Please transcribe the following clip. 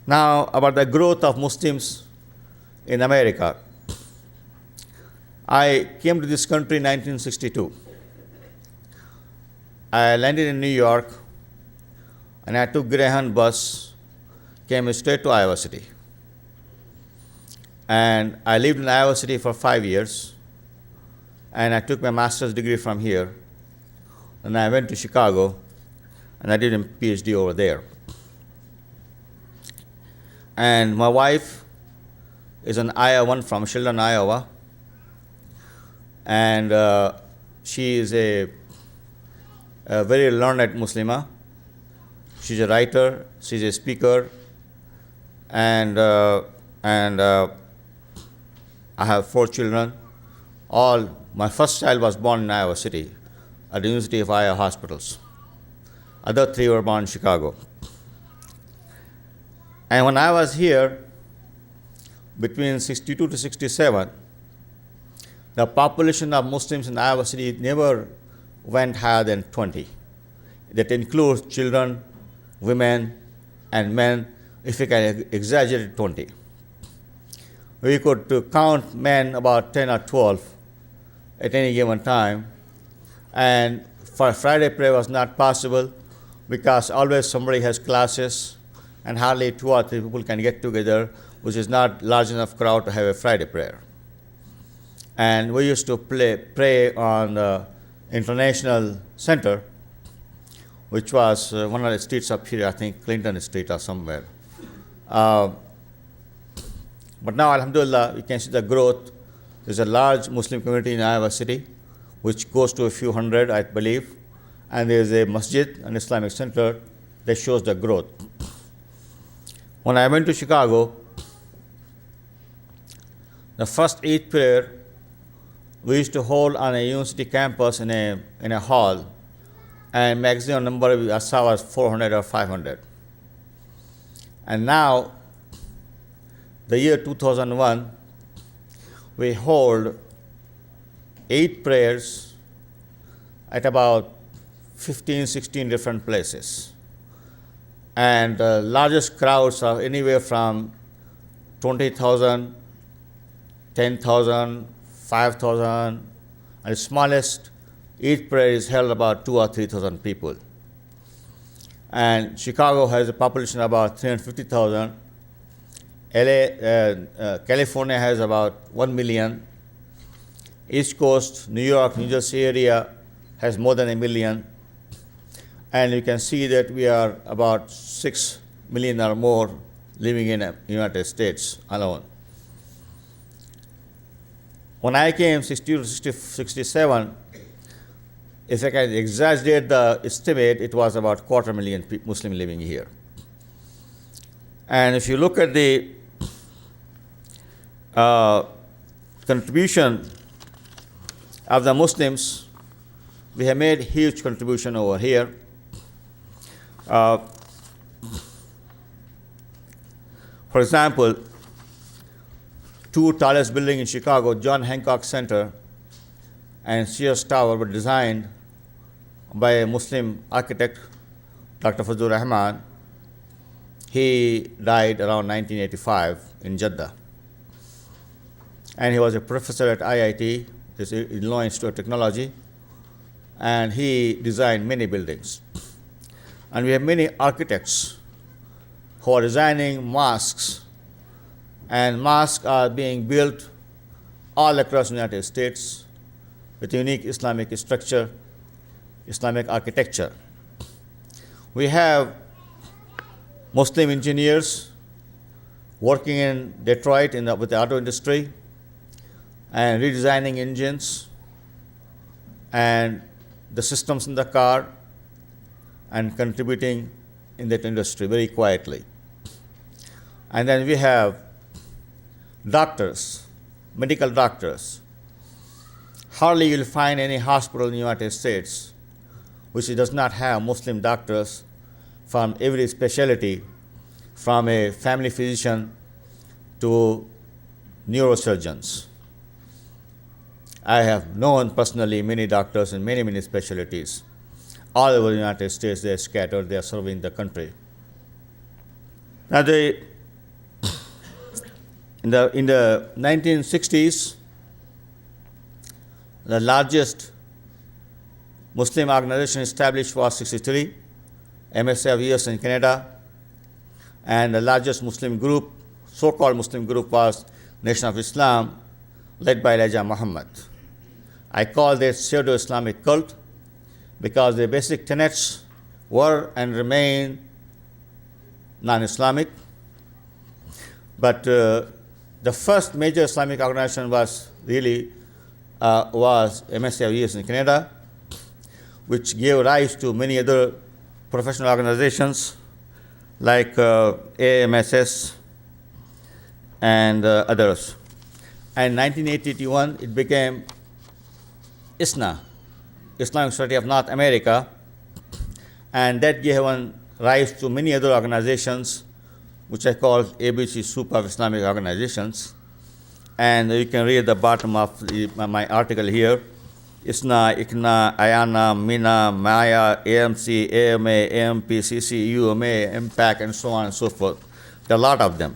Now, about the growth of Muslims in America. I came to this country in 1962. I landed in New York and I took Greyhound bus, came straight to Iowa City. And I lived in Iowa City for 5 years, and I took my master's degree from here. And I went to Chicago, and I did a PhD over there. And my wife is an Iowan from Sheldon, Iowa, and she is a very learned Muslima. She's a writer, she's a speaker, and I have 4 children. My first child was born in Iowa City at the University of Iowa Hospitals. Other 3 were born in Chicago. And when I was here, between 62 to 67, the population of Muslims in Iowa City never went higher than 20. That includes children, women, and men, if we can exaggerate 20. We could count men about 10 or 12 at any given time, and for Friday prayer was not possible because always somebody has classes and hardly 2 or 3 people can get together, which is not large enough crowd to have a Friday prayer. And we used to pray on the International Center, which was one of the streets up here, I think Clinton Street or somewhere. But now, alhamdulillah, you can see the growth. There's a large Muslim community in Iowa City, which goes to a few hundred, I believe. And there's a masjid, an Islamic center, that shows the growth. When I went to Chicago, the first Eid prayer we used to hold on a university campus in a hall, and maximum number I saw was 400 or 500. And now, the year 2001, we hold 8 prayers at about 15, 16 different places. And the largest crowds are anywhere from 20,000, 10,000, 5,000, and the smallest Eid prayer is held about 2,000 or 3,000 people. And Chicago has a population of about 350,000. California has about 1 million. East Coast, New York, New Jersey area has more than 1 million. And you can see that we are about 6 million or more living in the United States alone. When I came 60 to 67, if I can exaggerate the estimate, it was about 250,000 Muslims living here. And if you look at the contribution of the Muslims, we have made huge contribution over here. For example, 2 tallest buildings in Chicago, John Hancock Center and Sears Tower, were designed by a Muslim architect, Dr. Fazlur Rahman. He died around 1985 in Jeddah. And he was a professor at IIT, this Illinois Institute of Technology, and he designed many buildings. And we have many architects who are designing mosques, and mosques are being built all across the United States with unique Islamic structure, Islamic architecture. We have Muslim engineers working in Detroit with the auto industry and redesigning engines and the systems in the car and contributing in that industry very quietly. And then we have doctors, medical doctors. Hardly you'll find any hospital in the United States which does not have Muslim doctors from every specialty, from a family physician to neurosurgeons. I have known personally many doctors in many, many specialties. All over the United States, they are scattered, they are serving the country. Now, the In the 1960s, the largest Muslim organization established was 63, MSA of US and Canada, and the largest Muslim group, so-called Muslim group, was Nation of Islam, led by Elijah Muhammad. I call this pseudo-Islamic cult because the basic tenets were and remain non-Islamic. But the first major Islamic organization was MSA of US in Canada, which gave rise to many other professional organizations like AMSS and others. And in 1981, it became ISNA, Islamic Society of North America, and that gave rise to many other organizations, which I call ABC soup of Islamic organizations. And you can read the bottom of my article here. ISNA, ICNA, IANA, MINA, MAYA, AMC, AMA, AMP, CC, UMA, MPAC, and so on and so forth. There are a lot of them.